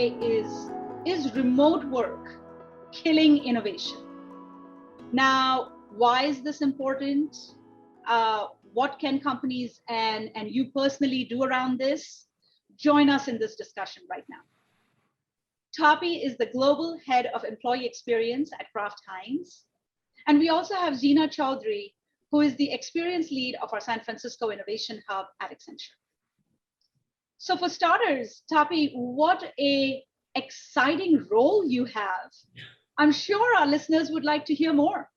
today is remote work killing innovation? Now, why is this important? What can companies and you personally do around this? Join us in this discussion right now. Tope is the Global Head of Employee Experience at Kraft Heinz. And we also have Zeena Choudhry, who is the Experience Lead of our San Francisco Innovation Hub at Accenture. So for starters, Tope, what an exciting role you have. I'm sure our listeners would like to hear more.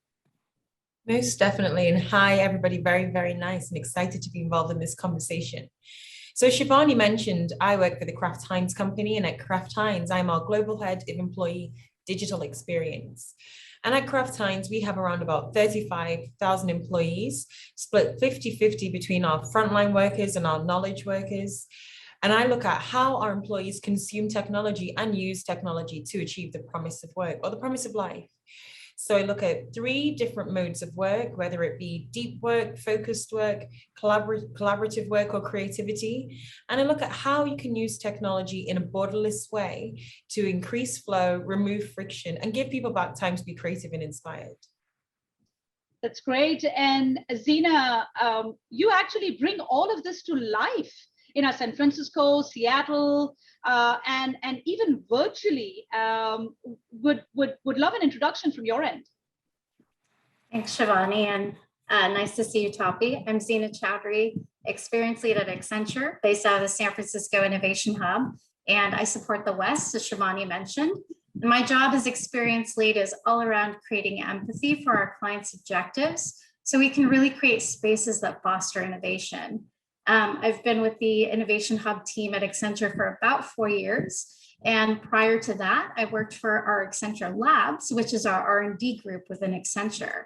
Most definitely. And hi, everybody. Very, very nice and excited to be involved in this conversation. So Shivani mentioned I work for the Kraft Heinz company, and at Kraft Heinz, I'm our Global Head of Employee Digital Experience. And at Kraft Heinz, we have around about 35,000 employees, split 50-50 between our frontline workers and our knowledge workers. And I look at how our employees consume technology and use technology to achieve the promise of work or the promise of life. So I look at 3 different modes of work, whether it be deep work, focused work, collaborative work, or creativity. And I look at how you can use technology in a borderless way to increase flow, remove friction, and give people back time to be creative and inspired. That's great. And Zeena, you actually bring all of this to life in our San Francisco, Seattle, and even virtually. Would love an introduction from your end. Thanks, Shivani, and nice to see you, Tope. I'm Zeena Choudhry, Experience Lead at Accenture, based out of the San Francisco Innovation Hub, and I support the West, as Shivani mentioned. And my job as Experience Lead is all around creating empathy for our clients' objectives, so we can really create spaces that foster innovation. I've been with the Innovation Hub team at Accenture for about 4 years. And prior to that, I worked for our Accenture Labs, which is our R&D group within Accenture.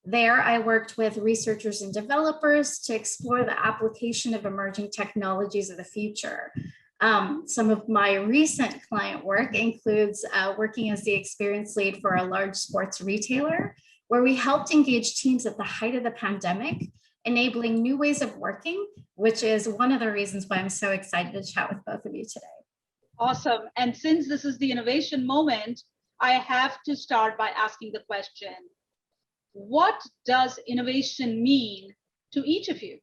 There, I worked with researchers and developers to explore the application of emerging technologies of the future. Some of my recent client work includes working as the experience lead for a large sports retailer, where we helped engage teams at the height of the pandemic, enabling new ways of working, which is one of the reasons why I'm so excited to chat with both of you today. Awesome. And since this is the innovation moment, I have to start by asking the question, what does innovation mean to each of you?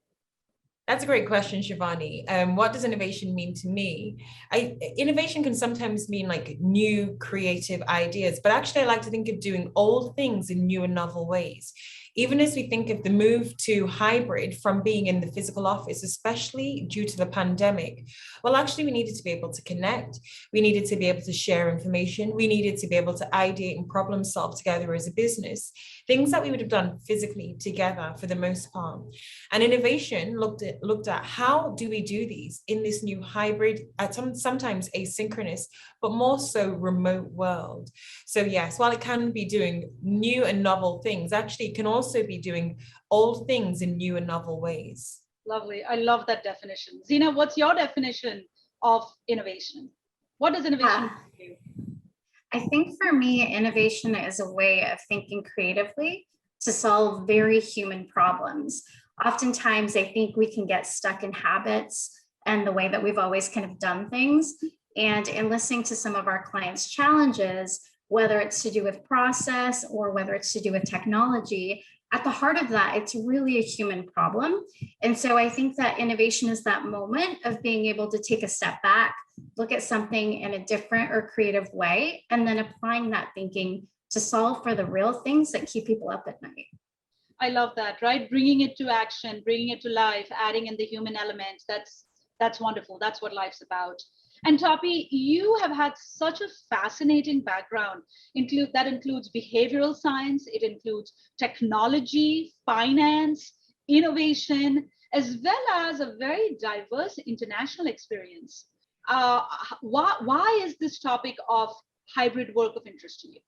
That's a great question, Shivani. What does innovation mean to me? Innovation can sometimes mean like new creative ideas, but actually I like to think of doing old things in new and novel ways. Even as we think of the move to hybrid from being in the physical office, especially due to the pandemic, well, actually we needed to be able to connect. We needed to be able to share information. We needed to be able to ideate and problem solve together as a business, things that we would have done physically together for the most part. And innovation looked at how do we do these in this new hybrid, sometimes asynchronous, but more so remote world. So yes, while it can be doing new and novel things, actually it can also be doing old things in new and novel ways. Lovely. I love that definition. Zeena, what's your definition of innovation? What does innovation mean to you? I think for me, innovation is a way of thinking creatively to solve very human problems. Oftentimes, I think we can get stuck in habits and the way that we've always kind of done things. And in listening to some of our clients' challenges, whether it's to do with process or whether it's to do with technology, at the heart of that, it's really a human problem. And so I think that innovation is that moment of being able to take a step back, look at something in a different or creative way, and then applying that thinking to solve for the real things that keep people up at night. I love that, right? Bringing it to action, bringing it to life, adding in the human element. That's wonderful. That's what life's about. And Tope, you have had such a fascinating background. That includes behavioral science, it includes technology, finance, innovation, as well as a very diverse international experience. Why is this topic of hybrid work of interest to you?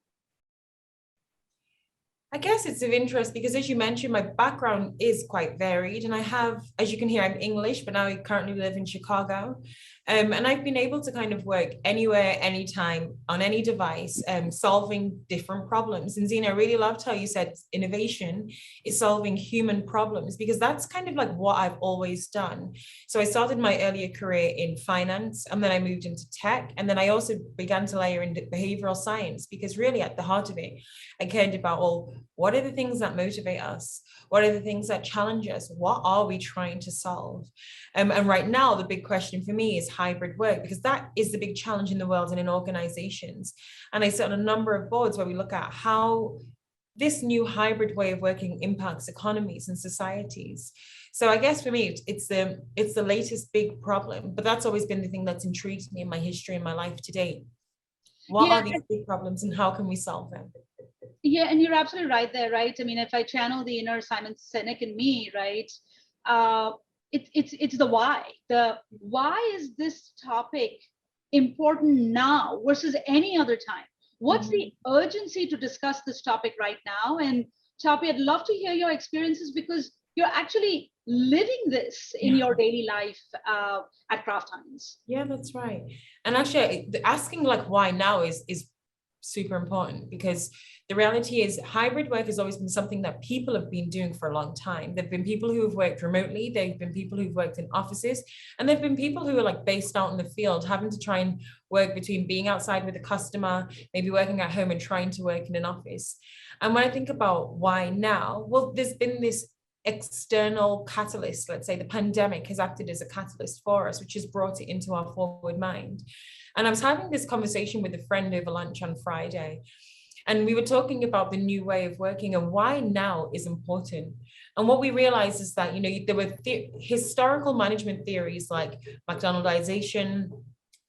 I guess it's of interest because, as you mentioned, my background is quite varied, and I have, as you can hear, I'm English, but now I currently live in Chicago. And I've been able to kind of work anywhere, anytime, on any device, solving different problems. And Zeena, I really loved how you said innovation is solving human problems, because that's kind of like what I've always done. So I started my earlier career in finance, and then I moved into tech. And then I also began to layer in behavioral science, because really at the heart of it, I cared about, well, what are the things that motivate us? What are the things that challenge us? What are we trying to solve? And right now, the big question for me is hybrid work, because that is the big challenge in the world and in organizations. And I sit on a number of boards where we look at how this new hybrid way of working impacts economies and societies. So I guess for me, it's the latest big problem, but that's always been the thing that's intrigued me in my history and my life to date. What are these big problems and how can we solve them? Yeah, and you're absolutely right there, right? I mean, if I channel the inner Simon Sinek in me, right? It's the why. The why is this topic important now versus any other time? What's the urgency to discuss this topic right now? And Tope, I'd love to hear your experiences, because you're actually living this in your daily life at Kraft Heinz. Yeah, that's right. And actually, asking like why now is super important, because the reality is hybrid work has always been something that people have been doing for a long time. There've been people who have worked remotely, there've been people who've worked in offices, and there've been people who are like based out in the field, having to try and work between being outside with a customer, maybe working at home and trying to work in an office. And when I think about why now, well, there's been this external catalyst. Let's say the pandemic has acted as a catalyst for us, which has brought it into our forward mind. And I was having this conversation with a friend over lunch on Friday, and we were talking about the new way of working and why now is important. And what we realized is that, you know, there were historical management theories like McDonaldization,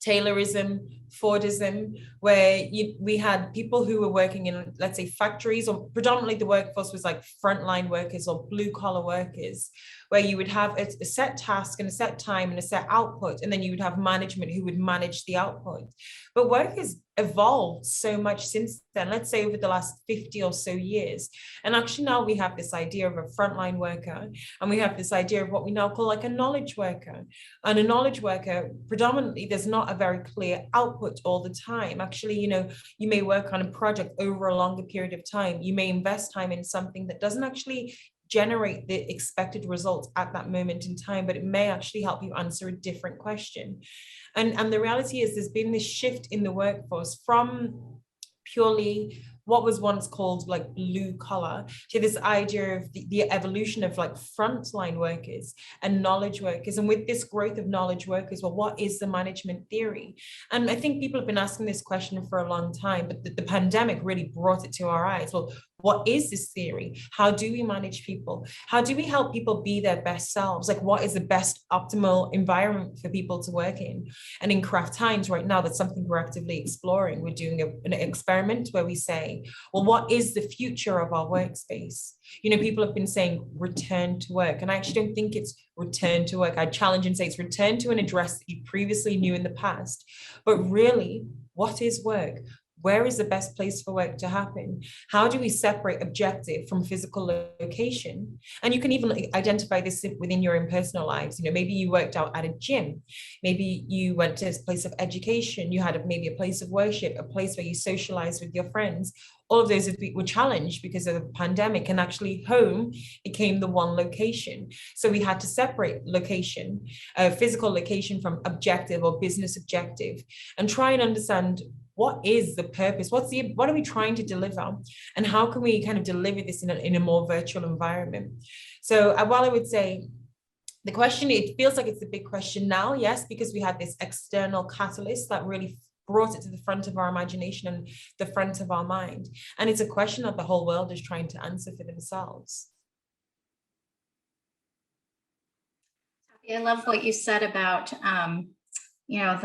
Taylorism, Fordism, where we had people who were working in, let's say, factories, or predominantly the workforce was like frontline workers or blue collar workers, where you would have a set task and a set time and a set output, and then you would have management who would manage the output. But work has evolved so much since then, let's say over the last 50 or so years. And actually now we have this idea of a frontline worker, and we have this idea of what we now call like a knowledge worker. And a knowledge worker, predominantly, there's not a very clear output all the time. Actually, you know, you may work on a project over a longer period of time. You may invest time in something that doesn't actually generate the expected results at that moment in time, but it may actually help you answer a different question. And the reality is there's been this shift in the workforce from purely what was once called like blue collar to this idea of the evolution of like frontline workers and knowledge workers. And with this growth of knowledge workers, well, what is the management theory? And I think people have been asking this question for a long time, but the pandemic really brought it to our eyes. Well, what is this theory? How do we manage people? How do we help people be their best selves? Like, what is the best optimal environment for people to work in? And in Kraft Heinz right now, that's something we're actively exploring. We're doing an experiment where we say, well, what is the future of our workspace? You know, people have been saying return to work. And I actually don't think it's return to work. I challenge and say it's return to an address that you previously knew in the past. But really, what is work? Where is the best place for work to happen? How do we separate objective from physical location? And you can even identify this within your own personal lives. You know, maybe you worked out at a gym. Maybe you went to a place of education. You had maybe a place of worship, a place where you socialized with your friends. All of those were challenged because of the pandemic, and actually home became the one location. So we had to separate location, physical location, from objective or business objective, and try and understand what is the purpose? What are we trying to deliver? And how can we kind of deliver this in a more virtual environment? So while I would say the question, it feels like it's a big question now, yes, because we had this external catalyst that really brought it to the front of our imagination and the front of our mind. And it's a question that the whole world is trying to answer for themselves. I love what you said about, you know,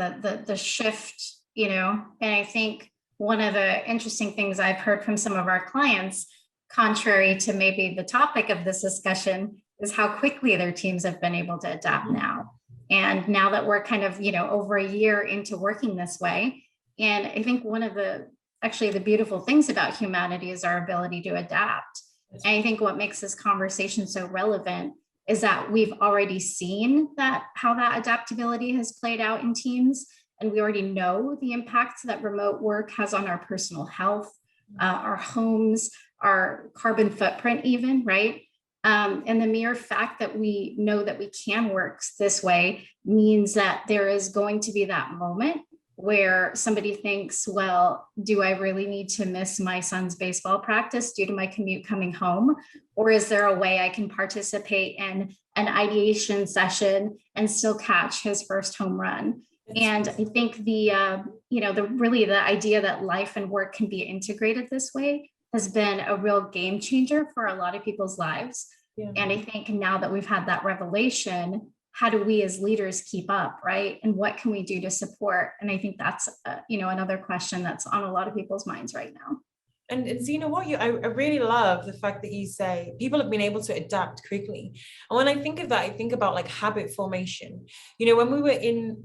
the shift, you know, and I think one of the interesting things I've heard from some of our clients, contrary to maybe the topic of this discussion, is how quickly their teams have been able to adapt now. And now that we're kind of, you know, over a year into working this way, and I think one of the beautiful things about humanity is our ability to adapt. And I think what makes this conversation so relevant is that we've already seen that how that adaptability has played out in teams. And we already know the impact that remote work has on our personal health, our homes, our carbon footprint even, right? And the mere fact that we know that we can work this way means that there is going to be that moment where somebody thinks, well, do I really need to miss my son's baseball practice due to my commute coming home? Or is there a way I can participate in an ideation session and still catch his first home run? And I think the idea that life and work can be integrated this way has been a real game changer for a lot of people's lives. Yeah. And I think now that we've had that revelation, how do we as leaders keep up, right? And what can we do to support? And I think that's another question that's on a lot of people's minds right now. And Zeena, I really love the fact that you say people have been able to adapt quickly. And when I think of that, I think about like habit formation. When we were in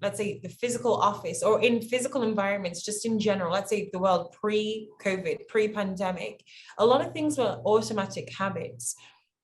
let's say the physical office or in physical environments, just in general, let's say the world pre-COVID, pre-pandemic, a lot of things were automatic habits.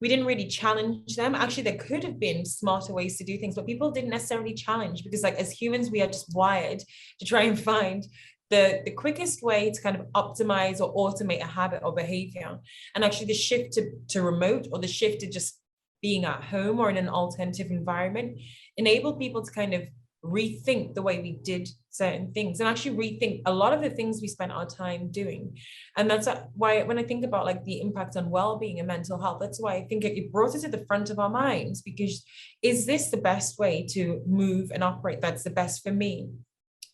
We didn't really challenge them. Actually, there could have been smarter ways to do things, but people didn't necessarily challenge because like as humans, we are just wired to try and find the quickest way to kind of optimize or automate a habit or behavior. And actually the shift to remote or the shift to just being at home or in an alternative environment enabled people to kind of rethink the way we did certain things and actually rethink a lot of the things we spent our time doing. And that's why when I think about like the impact on well-being and mental health, that's why I think it brought it to the front of our minds, because is this the best way to move and operate that's the best for me?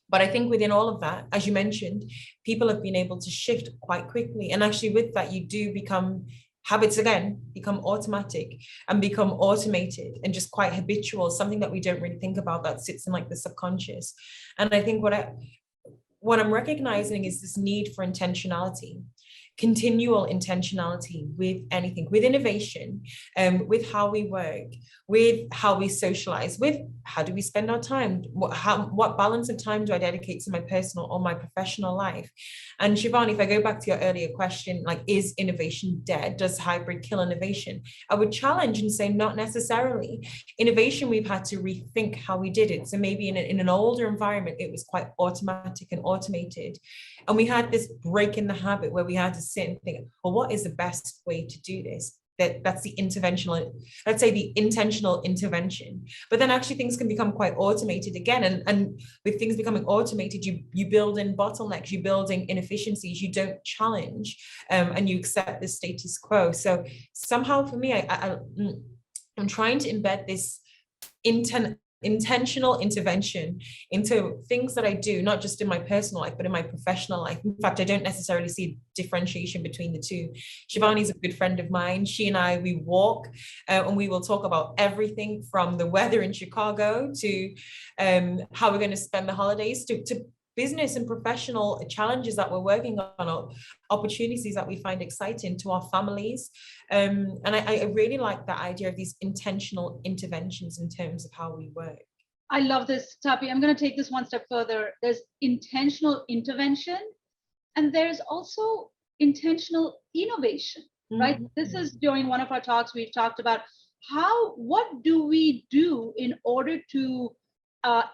But I think within all of that, as you mentioned, people have been able to shift quite quickly. And actually with that, you do become habits again, become automatic and become automated and just quite habitual, something that we don't really think about that sits in like the subconscious. And I think what I'm recognizing is this need for intentionality, continual intentionality with anything, with innovation, with how we work, with how we socialize, with how do we spend our time, what balance of time do I dedicate to my personal or my professional life? And Shivani, if I go back to your earlier question, like, is innovation dead? Does hybrid kill innovation? I would challenge and say not necessarily. Innovation, we've had to rethink how we did it. So maybe in an older environment, it was quite automatic and automated. And we had this break in the habit where we had to sit and think, well, what is the best way to do this? That's the interventional, let's say the intentional intervention. But then actually things can become quite automated again. And with things becoming automated, you build in bottlenecks, you build in inefficiencies, you don't challenge, and you accept the status quo. So somehow for me, I'm trying to embed this intentional intervention into things that I do, not just in my personal life, but in my professional life. In fact, I don't necessarily see differentiation between the two. Shivani is a good friend of mine. She and I, we walk and we will talk about everything from the weather in Chicago to how we're going to spend the holidays to business and professional challenges that we're working on, or opportunities that we find exciting to our families. And I really like that idea of these intentional interventions in terms of how we work. I love this, Tope. I'm going to take this one step further. There's intentional intervention, and there's also intentional innovation, right? Mm-hmm. This is during one of our talks, we've talked about what do we do in order to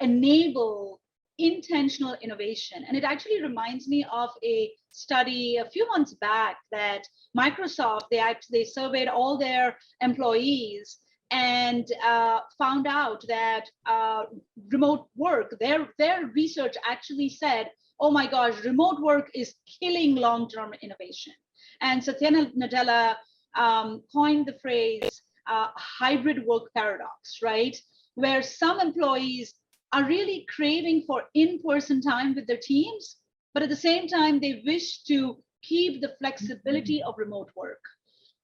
enable intentional innovation. And it actually reminds me of a study a few months back that Microsoft, they surveyed all their employees and found out that remote work, their research actually said, oh my gosh, remote work is killing long-term innovation. And Satya Nadella coined the phrase hybrid work paradox, right? Where some employees are really craving for in-person time with their teams, but at the same time, they wish to keep the flexibility of remote work.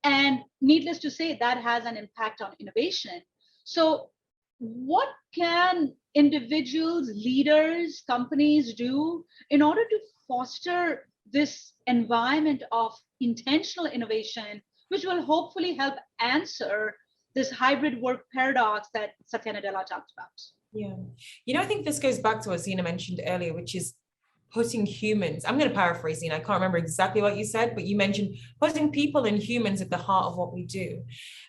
And needless to say, that has an impact on innovation. So what can individuals, leaders, companies do in order to foster this environment of intentional innovation, which will hopefully help answer this hybrid work paradox that Satya Nadella talked about? Yeah. I think this goes back to what Zeena mentioned earlier, which is putting humans, I'm going to paraphrase, and I can't remember exactly what you said, but you mentioned putting people and humans at the heart of what we do.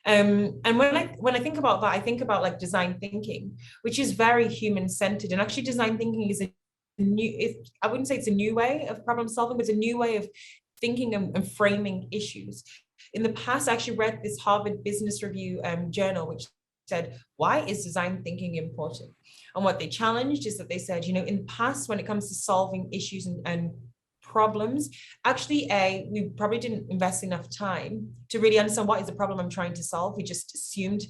And when I think about that, I think about like design thinking, which is very human centered. And actually design thinking is I wouldn't say it's a new way of problem solving, but it's a new way of thinking and framing issues. In the past, I actually read this Harvard Business Review journal, which said, why is design thinking important? And what they challenged is that they said, in the past, when it comes to solving issues and problems, actually, we probably didn't invest enough time to really understand what is the problem I'm trying to solve. We just assumed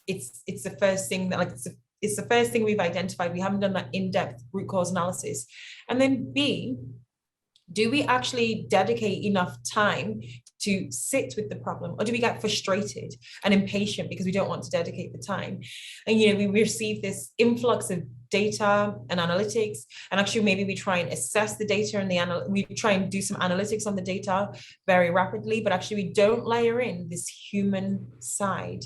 it's the first thing that, like, it's the first thing we've identified. We haven't done that in-depth root cause analysis. And then B, do we actually dedicate enough time to sit with the problem, or do we get frustrated and impatient because we don't want to dedicate the time? And we receive this influx of data and analytics, and actually maybe we try and assess the data and we try and do some analytics on the data very rapidly, but actually we don't layer in this human side,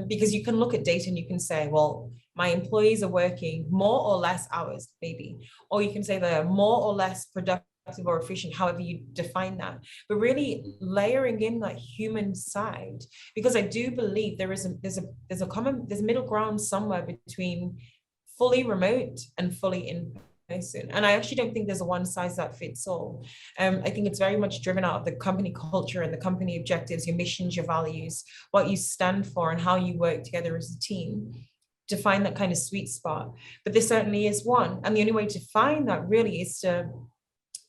because you can look at data and you can say, well, my employees are working more or less hours, maybe, or you can say they're more or less productive or efficient, however you define that, but really layering in that human side, because I do believe there's a middle ground somewhere between fully remote and fully in person. And I actually don't think there's a one size that fits all. I think it's very much driven out of the company culture and the company objectives, your missions, your values, what you stand for, and how you work together as a team to find that kind of sweet spot. But there certainly is one, and the only way to find that really is to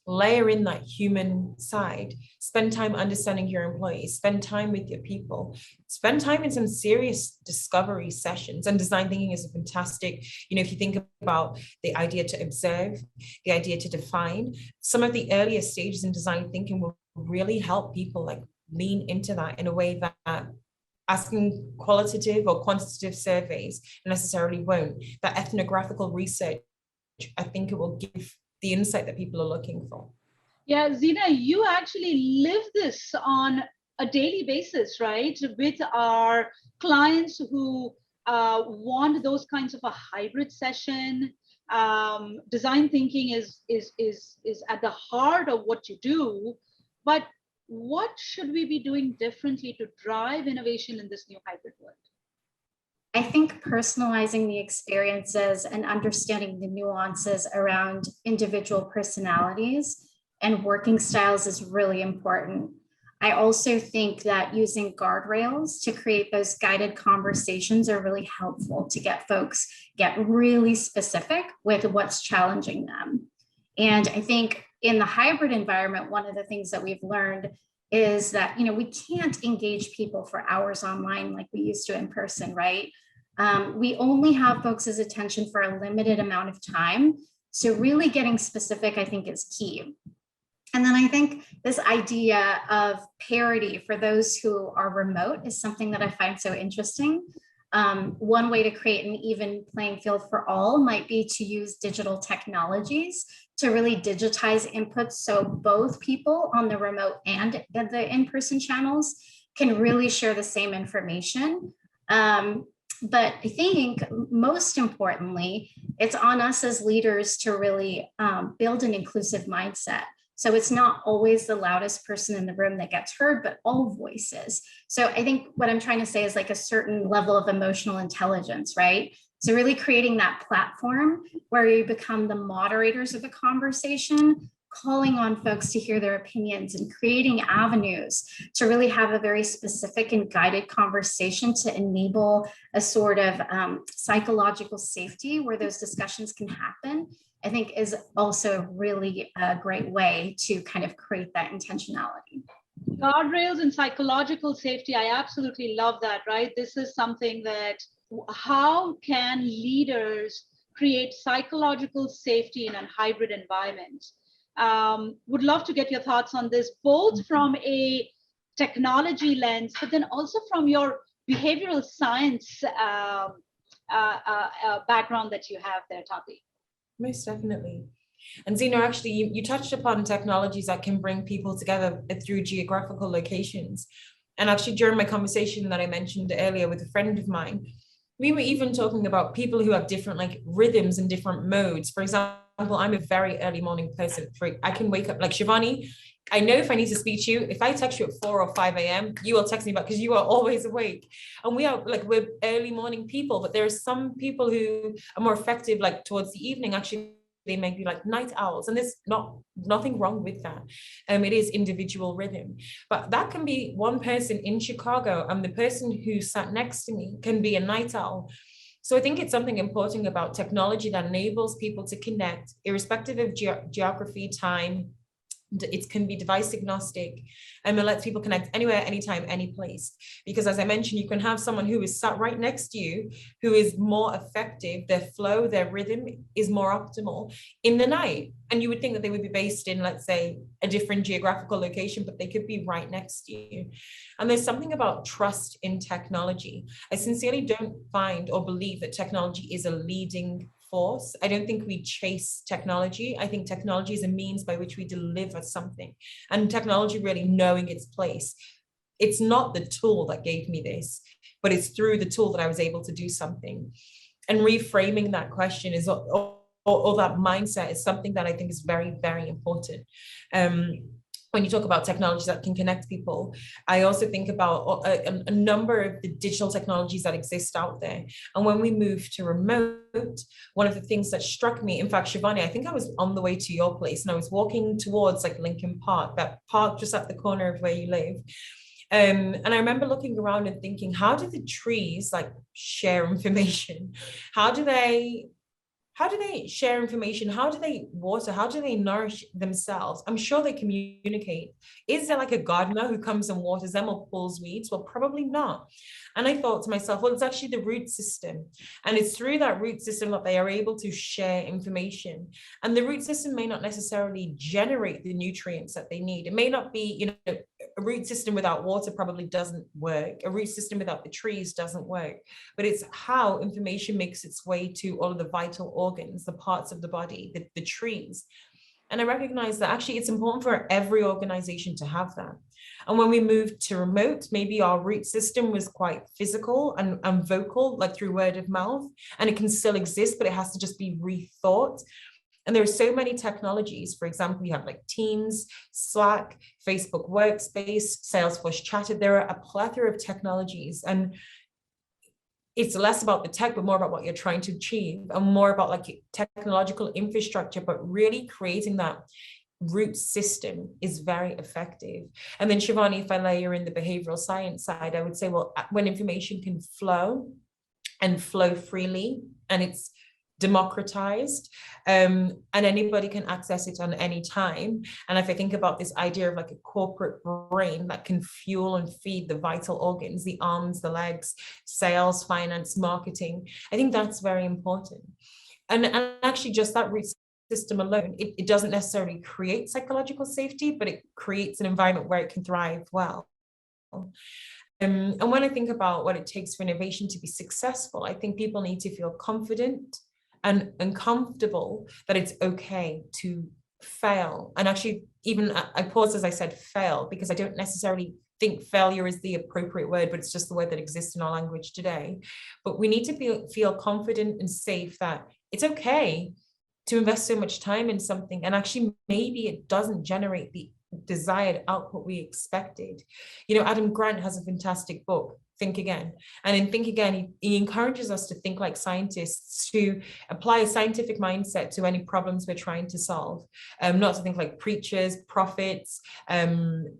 layer in that human side, spend time understanding your employees, spend time with your people, spend time in some serious discovery sessions. And design thinking is a fantastic, if you think about the idea to observe, the idea to define, some of the earlier stages in design thinking will really help people like lean into that in a way that asking qualitative or quantitative surveys necessarily won't. That ethnographical research, I think it will give the insight that people are looking for. Yeah, Zeena, you actually live this on a daily basis, right? With our clients who want those kinds of a hybrid session. Design thinking is at the heart of what you do, but what should we be doing differently to drive innovation in this new hybrid world? I think personalizing the experiences and understanding the nuances around individual personalities and working styles is really important. I also think that using guardrails to create those guided conversations are really helpful to get folks get really specific with what's challenging them. And I think in the hybrid environment, one of the things that we've learned is that, we can't engage people for hours online like we used to in person, right? We only have folks' attention for a limited amount of time. So really getting specific, I think, is key. And then I think this idea of parity for those who are remote is something that I find so interesting. One way to create an even playing field for all might be to use digital technologies to really digitize inputs so both people on the remote and the in-person channels can really share the same information. But I think most importantly, it's on us as leaders to really build an inclusive mindset. So it's not always the loudest person in the room that gets heard, but all voices. So I think what I'm trying to say is like a certain level of emotional intelligence, right? So really creating that platform where you become the moderators of the conversation, calling on folks to hear their opinions and creating avenues to really have a very specific and guided conversation to enable a sort of psychological safety where those discussions can happen, I think is also really a great way to kind of create that intentionality. Guardrails and psychological safety, I absolutely love that, right? This is something that, how can leaders create psychological safety in a hybrid environment? Would love to get your thoughts on this, both from a technology lens, but then also from your behavioral science background that you have there, Tope. Most definitely. And Zeena, actually, you touched upon technologies that can bring people together through geographical locations. And actually, during my conversation that I mentioned earlier with a friend of mine, We were even talking about people who have different like rhythms and different modes. For example, I'm a very early morning person. I can wake up like Shivani. I know if I need to speak to you, if I text you at 4 or 5 a.m., you will text me back because you are always awake. And we're early morning people, but there are some people who are more effective like towards the evening. Actually, they may be like night owls, and there's nothing wrong with that. It is individual rhythm, but that can be one person in Chicago, and the person who sat next to me can be a night owl. So I think it's something important about technology that enables people to connect, irrespective of geography, time. It can be device agnostic, and it lets people connect anywhere, anytime, any place. Because as I mentioned, you can have someone who is sat right next to you, who is more effective, their flow, their rhythm is more optimal in the night. And you would think that they would be based in, let's say, a different geographical location, but they could be right next to you. And there's something about trust in technology. I sincerely don't find or believe that technology is a leading force. I don't think we chase technology. I think technology is a means by which we deliver something, and technology really knowing its place. It's not the tool that gave me this, but it's through the tool that I was able to do something. And reframing that question is, or that mindset is something that I think is very, very important. When you talk about technologies that can connect people, I also think about a number of the digital technologies that exist out there. And when we move to remote, one of the things that struck me, in fact, Shivani, I think I was on the way to your place and I was walking towards like Lincoln Park, that park just at the corner of where you live. And I remember looking around and thinking, how do the trees like share information? How do they share information? How do they water? How do they nourish themselves? I'm sure they communicate. Is there like a gardener who comes and waters them or pulls weeds? Well, probably not. And I thought to myself, well, it's actually the root system. And it's through that root system that they are able to share information. And the root system may not necessarily generate the nutrients that they need. It may not be, a root system without water probably doesn't work. A root system without the trees doesn't work. But it's how information makes its way to all of the vital organs, the parts of the body, the trees. And I recognize that actually it's important for every organization to have that. And when we moved to remote, maybe our root system was quite physical and vocal, like through word of mouth, and it can still exist, but it has to just be rethought. And there are so many technologies. For example, you have like Teams, Slack, Facebook Workspace, Salesforce Chatter. There are a plethora of technologies, and it's less about the tech, but more about what you're trying to achieve, and more about like technological infrastructure, but really creating that root system is very effective. And then Shivani, if I layer in the behavioral science side, I would say, well, when information can flow and flow freely, and it's democratized, and anybody can access it on any time. And if I think about this idea of like a corporate brain that can fuel and feed the vital organs, the arms, the legs, sales, finance, marketing, I think that's very important. And actually just that root system alone, it doesn't necessarily create psychological safety, but it creates an environment where it can thrive well. And when I think about what it takes for innovation to be successful, I think people need to feel confident and comfortable that it's okay to fail. And actually, even I pause as I said fail, because I don't necessarily think failure is the appropriate word, but it's just the word that exists in our language today. But we need to feel confident and safe that it's okay to invest so much time in something, and actually maybe it doesn't generate the desired output we expected. Adam Grant has a fantastic book, Think Again. And in Think Again, he encourages us to think like scientists, to apply a scientific mindset to any problems we're trying to solve. Not to think like preachers, prophets,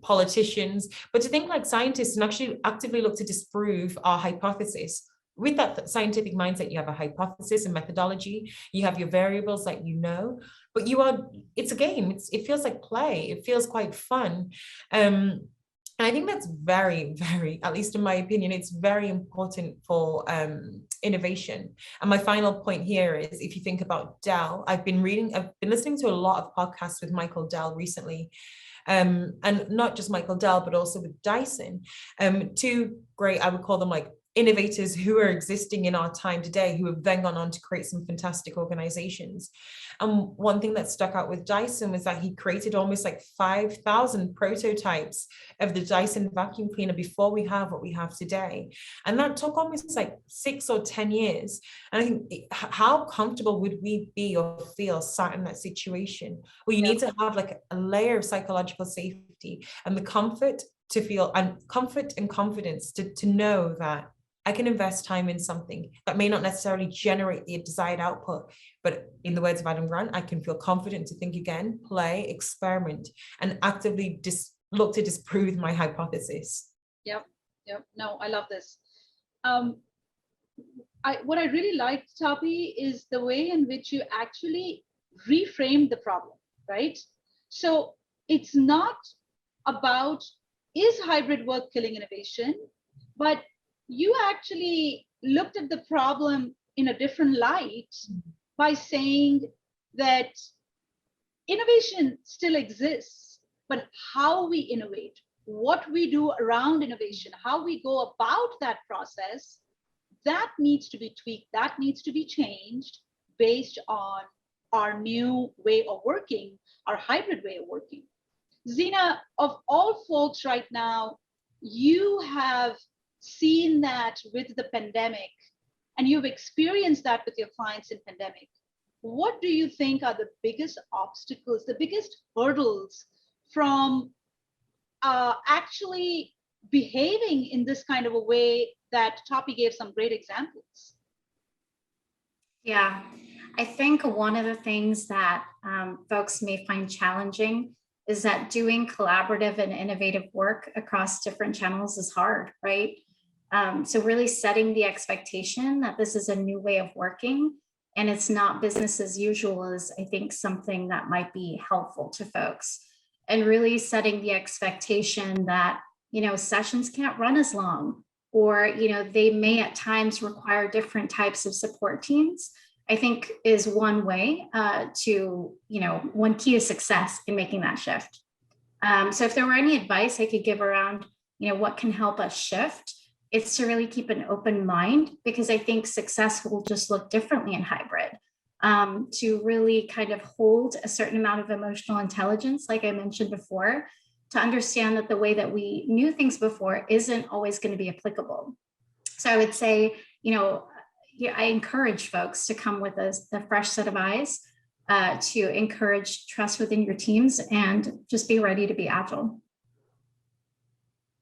politicians, but to think like scientists and actually actively look to disprove our hypothesis. With that scientific mindset, you have a hypothesis and methodology, you have your variables that but it's a game. It feels like play. It feels quite fun. And I think that's very, very, at least in my opinion, it's very important for innovation. And my final point here is, if you think about Dell, I've been listening to a lot of podcasts with Michael Dell recently. And not just Michael Dell, but also with Dyson. Two great, I would call them like innovators who are existing in our time today, who have then gone on to create some fantastic organizations. And one thing that stuck out with Dyson was that he created almost like 5,000 prototypes of the Dyson vacuum cleaner before we have what we have today. And that took almost like 6 or 10 years. And I think, how comfortable would we be or feel sat in that situation where you need to have like a layer of psychological safety and the comfort to feel, and comfort and confidence to know that I can invest time in something that may not necessarily generate the desired output, but in the words of Adam Grant, I can feel confident to think again, play, experiment, and actively look to disprove my hypothesis. Yep. No, I love this. What I really liked, Tope, is the way in which you actually reframed the problem, right? So it's not about, is hybrid work killing innovation, but you actually looked at the problem in a different light by saying that innovation still exists, but how we innovate, what we do around innovation, how we go about that process, that needs to be tweaked, that needs to be changed based on our new way of working, our hybrid way of working. Zeena, of all folks right now, you have seen that with the pandemic, and you've experienced that with your clients in pandemic. What do you think are the biggest obstacles, the biggest hurdles from actually behaving in this kind of a way that Tope gave some great examples? Yeah, I think one of the things that folks may find challenging is that doing collaborative and innovative work across different channels is hard, right? So really setting the expectation that this is a new way of working and it's not business as usual is, I think, something that might be helpful to folks. And really setting the expectation that, sessions can't run as long, or, they may at times require different types of support teams, I think is one way one key to success in making that shift. So if there were any advice I could give around, what can help us shift, it's to really keep an open mind, because I think success will just look differently in hybrid. To really kind of hold a certain amount of emotional intelligence, like I mentioned before, to understand that the way that we knew things before isn't always going to be applicable. So I would say, I encourage folks to come with a fresh set of eyes, to encourage trust within your teams and just be ready to be agile.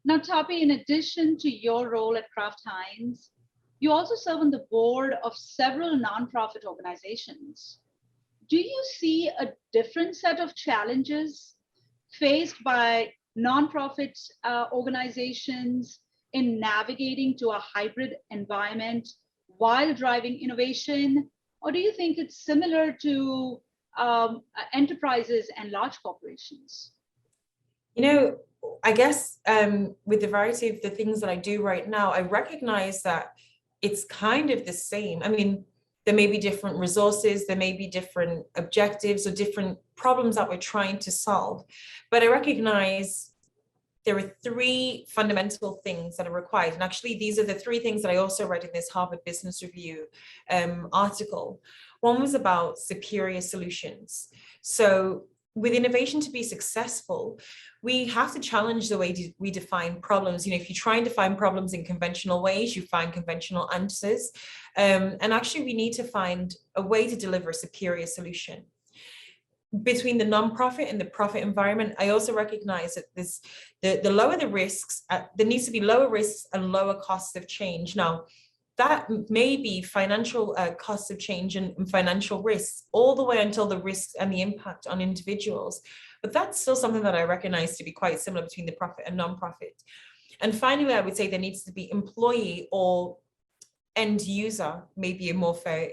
Now, Tope, in addition to your role at Kraft Heinz, you also serve on the board of several nonprofit organizations. Do you see a different set of challenges faced by nonprofit organizations in navigating to a hybrid environment while driving innovation? Or do you think it's similar to enterprises and large corporations? I guess with the variety of the things that I do right now, I recognize that it's kind of the same. I mean, there may be different resources, there may be different objectives or different problems that we're trying to solve, but I recognize there are 3 fundamental things that are required. And actually, these are the 3 things that I also read in this Harvard Business Review article. One was about superior solutions. So with innovation to be successful, we have to challenge the way we define problems. If you try and define problems in conventional ways, you find conventional answers. And actually, we need to find a way to deliver a superior solution. Between the nonprofit and the profit environment, I also recognize that the lower the risks, there needs to be lower risks and lower costs of change. Now, that may be financial costs of change and financial risks, all the way until the risks and the impact on individuals. But that's still something that I recognize to be quite similar between the profit and nonprofit. And finally, I would say there needs to be employee or end user, maybe a more fair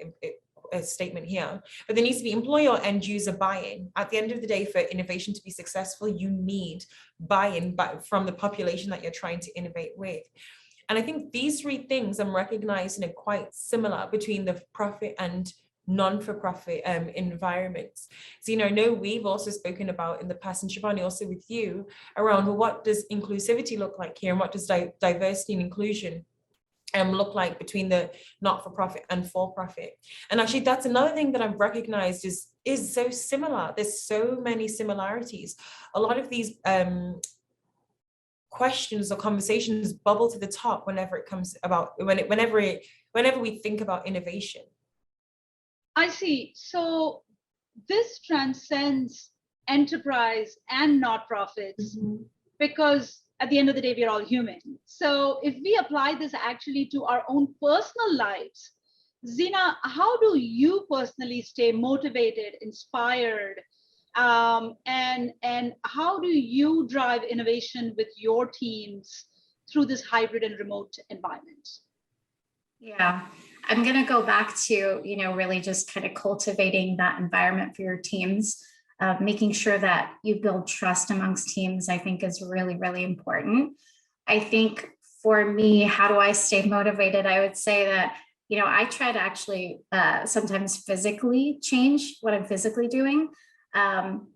statement here, but there needs to be employee or end user buy-in. At the end of the day, for innovation to be successful, you need buy-in from the population that you're trying to innovate with. And I think these 3 things I'm recognizing are quite similar between the profit and non-for-profit environments. So, I know we've also spoken about in the past, and Shivani, also with you, around what does inclusivity look like here, and what does diversity and inclusion look like between the not-for-profit and for-profit. And actually, that's another thing that I've recognized is so similar. There's so many similarities. A lot of these questions or conversations bubble to the top whenever it comes about whenever we think about innovation. I see. So this transcends enterprise and not-profits, because at the end of the day, we're all human. So if we apply this actually to our own personal lives, Zeena, how do you personally stay motivated, inspired, and how do you drive innovation with your teams through this hybrid and remote environment? Yeah, I'm going to go back to, really just kind of cultivating that environment for your teams. Making sure that you build trust amongst teams, I think, is really, really important. I think for me, how do I stay motivated? I would say that, I try to actually sometimes physically change what I'm physically doing.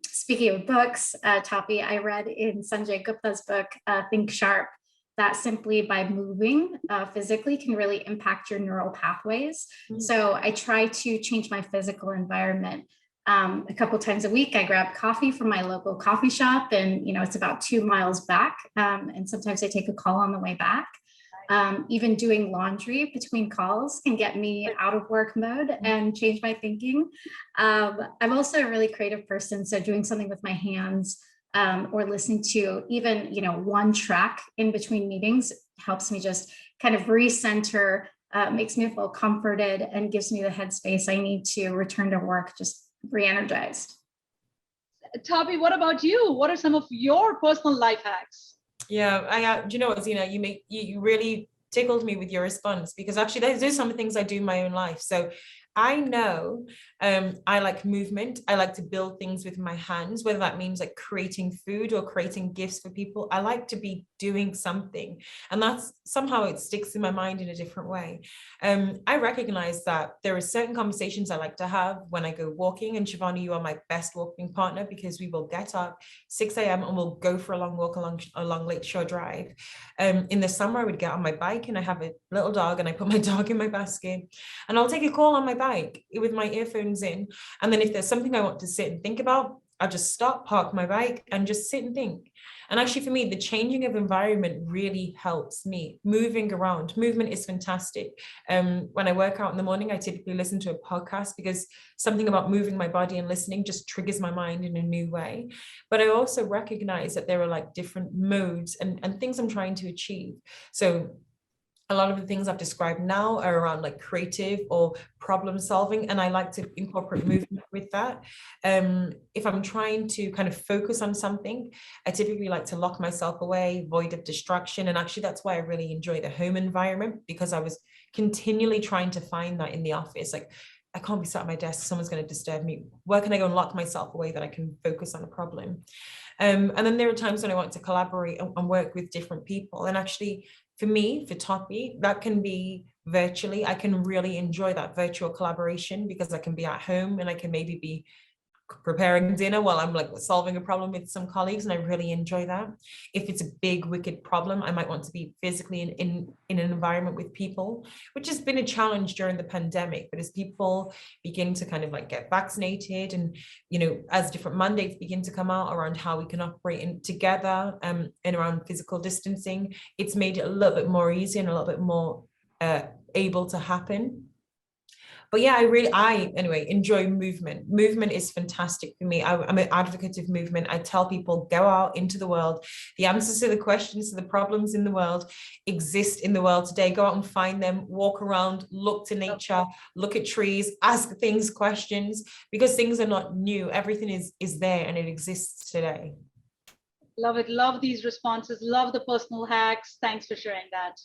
Speaking of books, Tope, I read in Sanjay Gupta's book, Think Sharp, that simply by moving physically can really impact your neural pathways. So I try to change my physical environment. A couple times a week, I grab coffee from my local coffee shop, and it's about 2 miles back. And sometimes I take a call on the way back. Even doing laundry between calls can get me out of work mode and change my thinking. I'm also a really creative person, so doing something with my hands or listening to even one track in between meetings helps me just kind of recenter, makes me feel comforted, and gives me the headspace I need to return to work just re-energized. Tope, what about you? What are some of your personal life hacks? Yeah, do you know what, Zeena? You really tickled me with your response, because actually there's some things I do in my own life. So I know I like movement. I like to build things with my hands, whether that means like creating food or creating gifts for people. I like to be doing something, and that's somehow it sticks in my mind in a different way. I recognize that there are certain conversations I like to have when I go walking, and Shivani, you are my best walking partner, because we will get up 6 a.m. and we'll go for a long walk along Lakeshore Drive. In the summer, I would get on my bike, and I have a little dog, and I put my dog in my basket, and I'll take a call on my bike with my earphones in. And then if there's something I want to sit and think about, I'll just stop, park my bike, and just sit and think. And actually, for me, the changing of environment really helps me. Moving around, movement is fantastic. When I work out in the morning, I typically listen to a podcast, because something about moving my body and listening just triggers my mind in a new way. But I also recognize that there are like different modes and things I'm trying to achieve. So a lot of the things I've described now are around like creative or problem solving, and I like to incorporate movement with that. If I'm trying to kind of focus on something, I typically like to lock myself away, void of distraction. And actually that's why I really enjoy the home environment, because I was continually trying to find that in the office. Like, I can't be sat at my desk, someone's going to disturb me. Where can I go and lock myself away that I can focus on a problem? And then there are times when I want to collaborate and work with different people. And actually, for me, for Tope, that can be virtually. I can really enjoy that virtual collaboration, because I can be at home and I can maybe be preparing dinner while I'm like solving a problem with some colleagues, and I really enjoy that. If it's a big wicked problem, I might want to be physically in an environment with people, which has been a challenge during the pandemic. But as people begin to kind of like get vaccinated, and as different mandates begin to come out around how we can operate together and around physical distancing, it's made it a little bit more easy and a little bit more able to happen. But yeah, I anyway enjoy movement. Movement is fantastic for me. I'm an advocate of movement. I tell people, go out into the world. The answers to the questions, to the problems in the world exist in the world today. Go out and find them, walk around, look to nature, look at trees, ask things questions, because things are not new. Everything is there and it exists today. Love it. Love these responses. Love the personal hacks. Thanks for sharing that.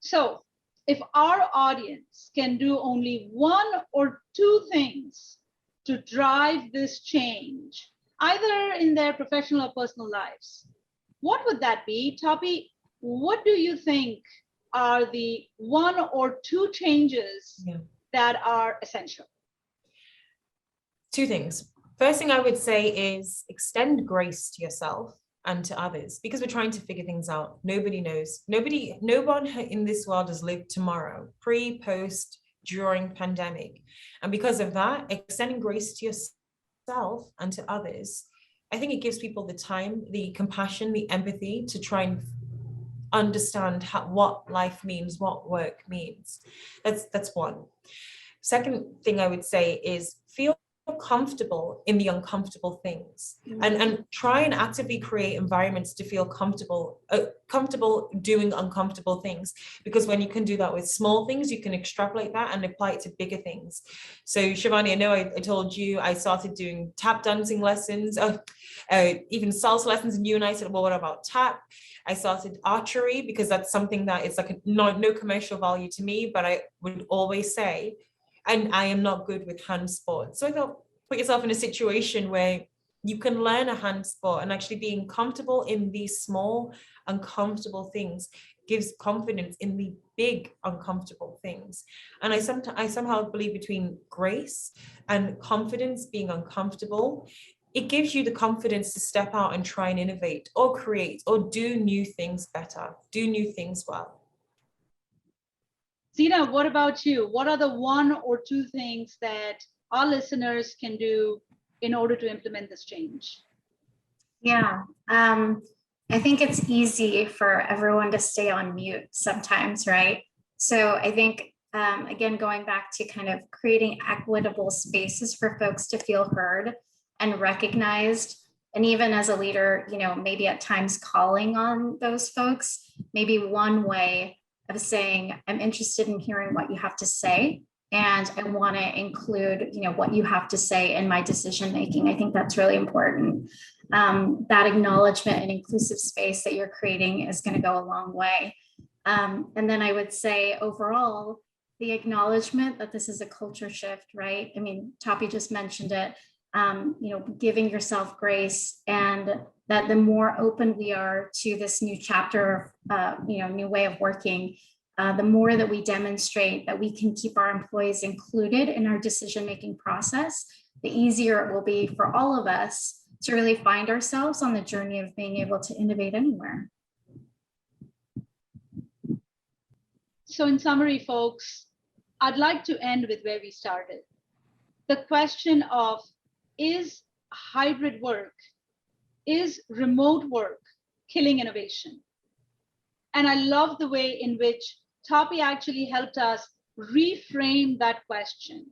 So, if our audience can do only 1 or 2 things to drive this change, either in their professional or personal lives, what would that be? Tope, what do you think are the 1 or 2 changes that are essential? 2 things. First thing I would say is extend grace to yourself. and to others, because we're trying to figure things out. Nobody knows. No one in this world has lived tomorrow, pre, post, during pandemic. And because of that, extending grace to yourself and to others, I think it gives people the time, the compassion, the empathy to try and understand what life means, what work means. That's one. Second thing I would say is feel comfortable in the uncomfortable things, and try and actively create environments to feel comfortable doing uncomfortable things, because when you can do that with small things, you can extrapolate that and apply it to bigger things. So Shivani, I know I told you I started doing tap dancing lessons, even salsa lessons, and you and I said, well, what about tap? I started archery because that's something that is like no commercial value to me, but I would always say, and I am not good with hand sports. So I thought, put yourself in a situation where you can learn a hand sport, and actually being comfortable in these small, uncomfortable things gives confidence in the big, uncomfortable things. And I somehow believe between grace and confidence, being uncomfortable, it gives you the confidence to step out and try and innovate or create or do new things better, do new things well. Zeena, what about you? What are the one or two things that our listeners can do in order to implement this change? Yeah, I think it's easy for everyone to stay on mute sometimes, right? So I think, again, going back to kind of creating equitable spaces for folks to feel heard and recognized, and even as a leader, maybe at times calling on those folks, maybe one way of saying, I'm interested in hearing what you have to say, and I want to include, what you have to say in my decision making. I think that's really important. That acknowledgement and inclusive space that you're creating is going to go a long way. And then I would say overall, the acknowledgement that this is a culture shift, right? I mean, Tope just mentioned it. Giving yourself grace, and that the more open we are to this new chapter, new way of working, the more that we demonstrate that we can keep our employees included in our decision-making process, the easier it will be for all of us to really find ourselves on the journey of being able to innovate anywhere. So in summary, folks, I'd like to end with where we started. The question of, is hybrid work, is remote work killing innovation? And I love the way in which Tope actually helped us reframe that question,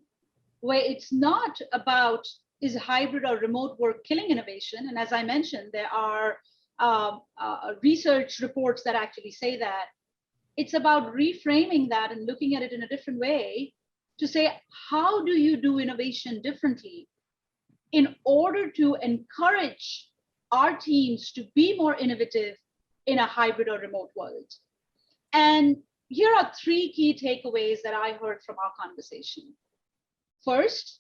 where it's not about, is hybrid or remote work killing innovation? And as I mentioned, there are research reports that actually say that. It's about reframing that and looking at it in a different way to say, how do you do innovation differently in order to encourage our teams to be more innovative in a hybrid or remote world? And here are three key takeaways that I heard from our conversation. First,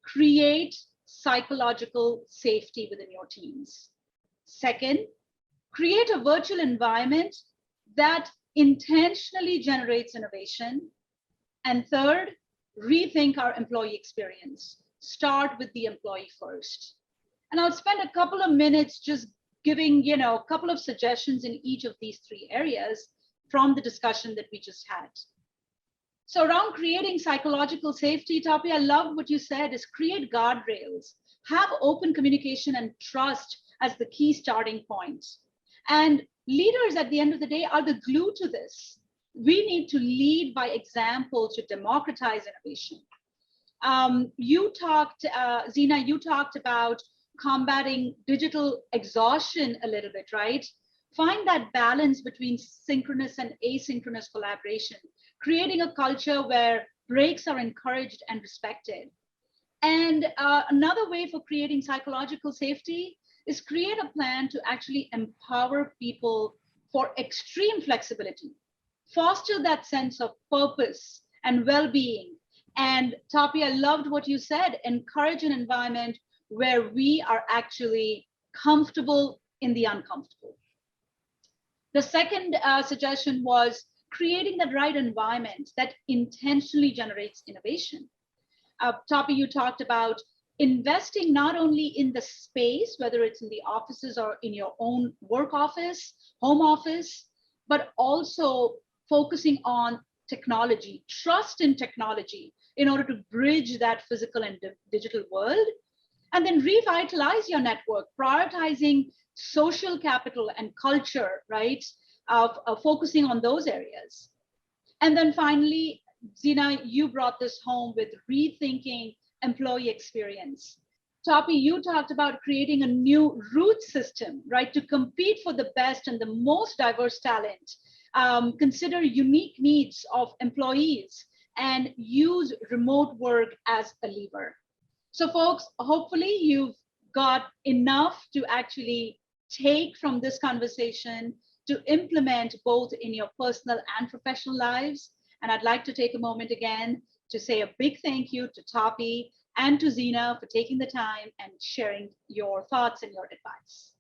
create psychological safety within your teams. Second, create a virtual environment that intentionally generates innovation. And third, rethink our employee experience. Start with the employee first. And I'll spend a couple of minutes just giving, a couple of suggestions in each of these three areas from the discussion that we just had. So around creating psychological safety, Tope, I love what you said, is create guardrails, have open communication and trust as the key starting points. And leaders at the end of the day are the glue to this. We need to lead by example to democratize innovation. Zeena, you talked about combating digital exhaustion a little bit, right? Find that balance between synchronous and asynchronous collaboration, creating a culture where breaks are encouraged and respected. And another way for creating psychological safety is create a plan to actually empower people for extreme flexibility, foster that sense of purpose and well-being. And Tope, I loved what you said, encourage an environment where we are actually comfortable in the uncomfortable. The second suggestion was creating the right environment that intentionally generates innovation. Tope, you talked about investing not only in the space, whether it's in the offices or in your own work office, home office, but also focusing on technology, trust in technology in order to bridge that physical and digital world. And then revitalize your network, prioritizing social capital and culture, right? Focusing on those areas. And then finally, Zeena, you brought this home with rethinking employee experience. Tope, you talked about creating a new root system, right, to compete for the best and the most diverse talent. Consider unique needs of employees and use remote work as a lever. So folks, hopefully you've got enough to actually take from this conversation to implement both in your personal and professional lives. And I'd like to take a moment again to say a big thank you to Tope and to Zeena for taking the time and sharing your thoughts and your advice.